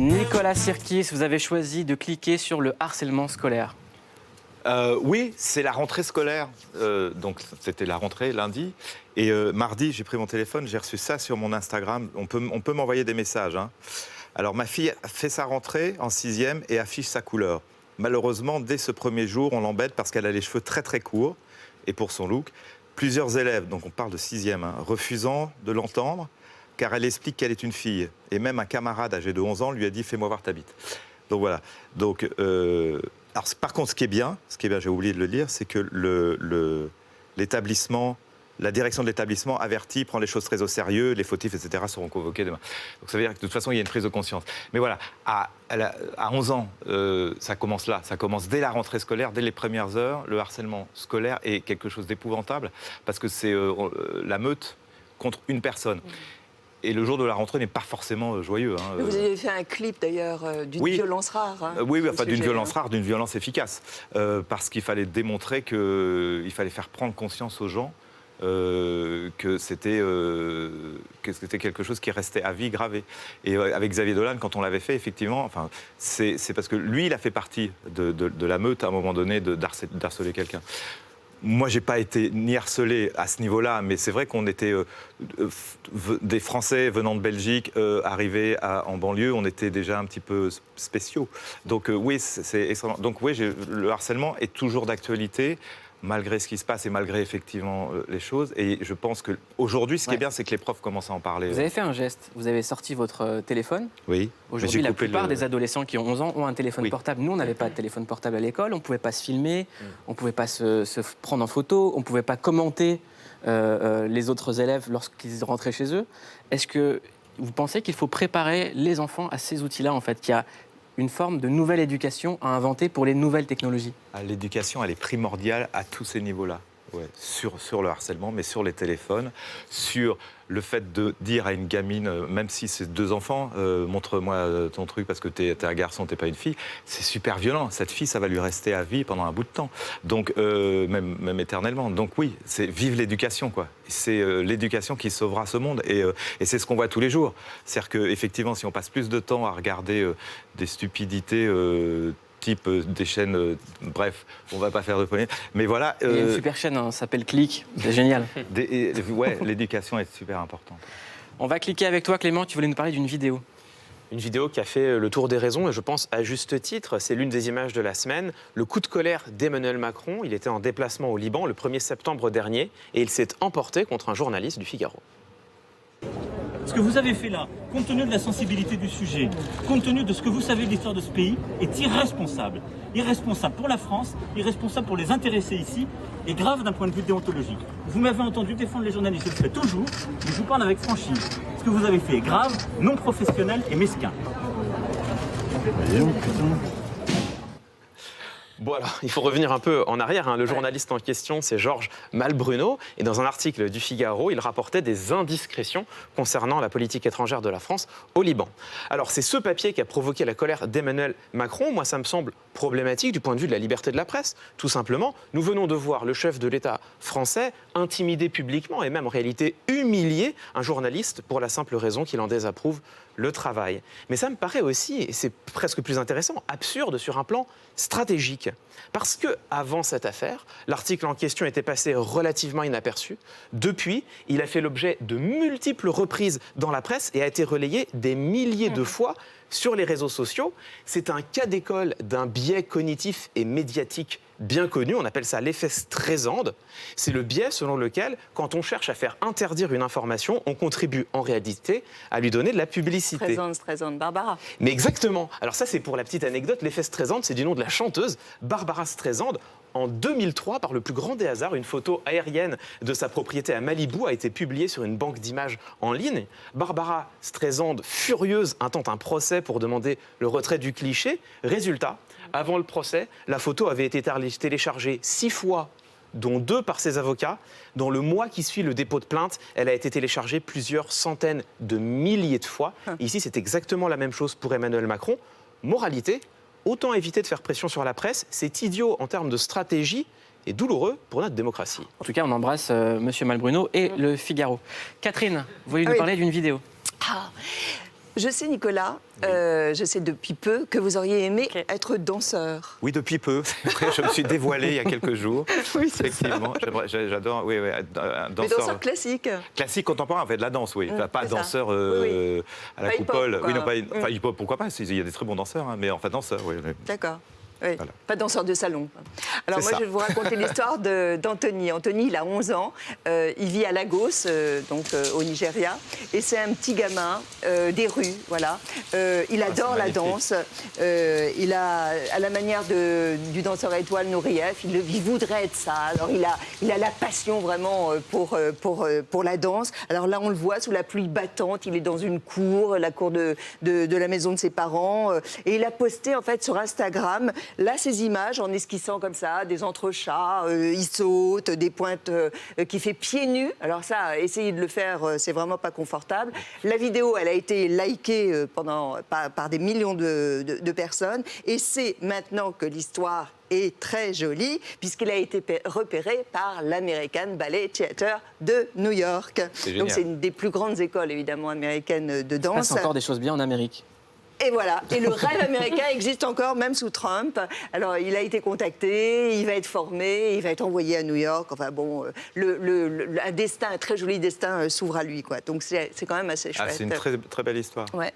Nicolas Sirkis, vous avez choisi de cliquer sur le harcèlement scolaire. Oui, c'est la rentrée scolaire. Donc, c'était la rentrée lundi. Et mardi, j'ai pris mon téléphone, j'ai reçu ça sur mon Instagram. On peut m'envoyer des messages. Hein. Alors, ma fille fait sa rentrée en 6e et affiche sa couleur. Malheureusement, dès ce premier jour, on l'embête parce qu'elle a les cheveux très très courts. Et pour son look, plusieurs élèves, donc on parle de 6e, hein, refusant de l'entendre car elle explique qu'elle est une fille. Et même un camarade âgé de 11 ans lui a dit « fais-moi voir ta bite ». Donc voilà. Donc, alors, par contre, ce qui est bien, j'ai oublié de le dire, c'est que l'établissement, la direction de l'établissement avertit, prend les choses très au sérieux, les fautifs, etc. seront convoqués demain. Donc ça veut dire que de toute façon, il y a une prise de conscience. Mais voilà, à 11 ans, ça commence là, ça commence dès la rentrée scolaire, dès les premières heures. Le harcèlement scolaire est quelque chose d'épouvantable parce que c'est la meute contre une personne. Et le jour de la rentrée n'est pas forcément joyeux. Hein. Vous avez fait un clip d'ailleurs d'une violence rare. Hein, oui, enfin d'une violence rare, d'une violence efficace. Parce qu'il fallait démontrer qu'il fallait faire prendre conscience aux gens que c'était quelque chose qui restait à vie gravé. Et avec Xavier Dolan, quand on l'avait fait, effectivement, enfin, c'est parce que lui, il a fait partie de la meute à un moment donné d'harceler quelqu'un. Moi, j'ai pas été ni harcelé à ce niveau-là, mais c'est vrai qu'on était des Français venant de Belgique, arrivés en banlieue, on était déjà un petit peu spéciaux. Donc oui, c'est extrêmement. Donc oui, le harcèlement est toujours d'actualité, malgré ce qui se passe et malgré effectivement les choses. Et je pense qu'aujourd'hui, ce qui est bien, c'est que les profs commencent à en parler. Vous avez fait un geste, vous avez sorti votre téléphone. Oui. Aujourd'hui, la plupart des adolescents qui ont 11 ans ont un téléphone portable. Nous, on n'avait pas de téléphone portable à l'école, on ne pouvait pas se filmer, on ne pouvait pas se prendre en photo, on ne pouvait pas commenter les autres élèves lorsqu'ils rentraient chez eux. Est-ce que vous pensez qu'il faut préparer les enfants à ces outils-là, en fait, qu'il y a une forme de nouvelle éducation à inventer pour les nouvelles technologies? L'éducation, elle est primordiale à tous ces niveaux-là. Ouais, sur le harcèlement, mais sur les téléphones, sur le fait de dire à une gamine, même si c'est 2 enfants, montre-moi ton truc parce que t'es un garçon, t'es pas une fille, c'est super violent. Cette fille, ça va lui rester à vie pendant un bout de temps, donc même éternellement. Donc oui, c'est vive l'éducation, quoi. C'est l'éducation qui sauvera ce monde, et c'est ce qu'on voit tous les jours. C'est-à-dire qu'effectivement, si on passe plus de temps à regarder des stupidités type des chaînes, bref, on va pas faire de poignée, mais voilà. Il y a une super chaîne, hein, ça s'appelle Click, c'est génial. Ouais, l'éducation est super importante. On va cliquer avec toi, Clément, tu voulais nous parler d'une vidéo. Une vidéo qui a fait le tour des réseaux, et je pense à juste titre, c'est l'une des images de la semaine. Le coup de colère d'Emmanuel Macron, il était en déplacement au Liban le 1er septembre dernier, et il s'est emporté contre un journaliste du Figaro. Ce que vous avez fait là, compte tenu de la sensibilité du sujet, compte tenu de ce que vous savez de l'histoire de ce pays, est irresponsable. Irresponsable pour la France, irresponsable pour les intéressés ici, et grave d'un point de vue déontologique. Vous m'avez entendu défendre les journalistes, je le fais toujours, mais je vous parle avec franchise. Ce que vous avez fait est grave, non professionnel et mesquin. Bon alors, il faut revenir un peu en arrière. Hein. Le journaliste en question, c'est Georges Malbruno. Et dans un article du Figaro, il rapportait des indiscrétions concernant la politique étrangère de la France au Liban. Alors, c'est ce papier qui a provoqué la colère d'Emmanuel Macron. Moi, ça me semble problématique du point de vue de la liberté de la presse. Tout simplement, nous venons de voir le chef de l'État français intimider publiquement et même en réalité humilier un journaliste pour la simple raison qu'il en désapprouve le travail. Mais ça me paraît aussi, et c'est presque plus intéressant, absurde sur un plan stratégique. Parce que avant cette affaire, l'article en question était passé relativement inaperçu. Depuis, il a fait l'objet de multiples reprises dans la presse et a été relayé des milliers de fois sur les réseaux sociaux. C'est un cas d'école d'un biais cognitif et médiatique bien connu, on appelle ça l'effet Streisand. C'est le biais selon lequel, quand on cherche à faire interdire une information, on contribue en réalité à lui donner de la publicité. Streisand, Barbara. Mais exactement. Alors ça, c'est pour la petite anecdote. L'effet Streisand, c'est du nom de la chanteuse Barbara Streisand. En 2003, par le plus grand des hasards, une photo aérienne de sa propriété à Malibu a été publiée sur une banque d'images en ligne. Barbara Streisand, furieuse, intente un procès pour demander le retrait du cliché. Résultat, avant le procès, la photo avait été téléchargée 6 fois, dont 2 par ses avocats. Dans le mois qui suit le dépôt de plainte, elle a été téléchargée plusieurs centaines de milliers de fois. Ici, c'est exactement la même chose pour Emmanuel Macron. Moralité, autant éviter de faire pression sur la presse. C'est idiot en termes de stratégie et douloureux pour notre démocratie. En tout cas, on embrasse Monsieur Malbruno et le Figaro. Catherine, vous voulez nous parler d'une vidéo? Je sais, Nicolas, je sais depuis peu que vous auriez aimé être danseur. Oui, depuis peu. Je me suis dévoilé il y a quelques jours. Oui, c'est Effectivement, j'adore. Oui, un Mais danseur. danseur classique. Classique contemporain, fait de la danse, oui. Enfin, pas c'est ça. danseur Oui. à la Pas hip-hop, coupole. quoi. Oui, non, pas, enfin, hip-hop, pourquoi pas. Il y a des très bons danseurs, hein, mais enfin danseur, oui. D'accord. Oui, Voilà. pas danseur de salon. Alors C'est moi, ça. je vais vous raconter l'histoire d'Anthony. Anthony, il a 11 ans. Il vit à Lagos, au Nigeria. Et c'est un petit gamin des rues, voilà. Il adore la magnifique. danse. Il a, à la manière du danseur étoile Nourieff, il voudrait être ça. Alors il a la passion vraiment pour la danse. Alors là, on le voit sous la pluie battante. Il est dans une cour, la cour de la maison de ses parents. Et il a posté en fait sur Instagram là ces images en esquissant comme ça des entrechats, il saute, des pointes qui fait pieds nus. Alors ça, essayer de le faire, c'est vraiment pas confortable. La vidéo, elle a été likée par des millions de personnes. Et c'est maintenant que l'histoire est très jolie, puisqu'il a été repéré par l'American Ballet Theatre de New York. Donc c'est une des plus grandes écoles, évidemment, américaines de Il se danse. passe encore des choses bien en Amérique. Et voilà, et le rêve américain existe encore, même sous Trump. Alors, il a été contacté, il va être formé, il va être envoyé à New York. Enfin bon, un très joli destin s'ouvre à lui, quoi. Donc, c'est quand même assez chouette. Ah, c'est une très, très belle histoire. Ouais,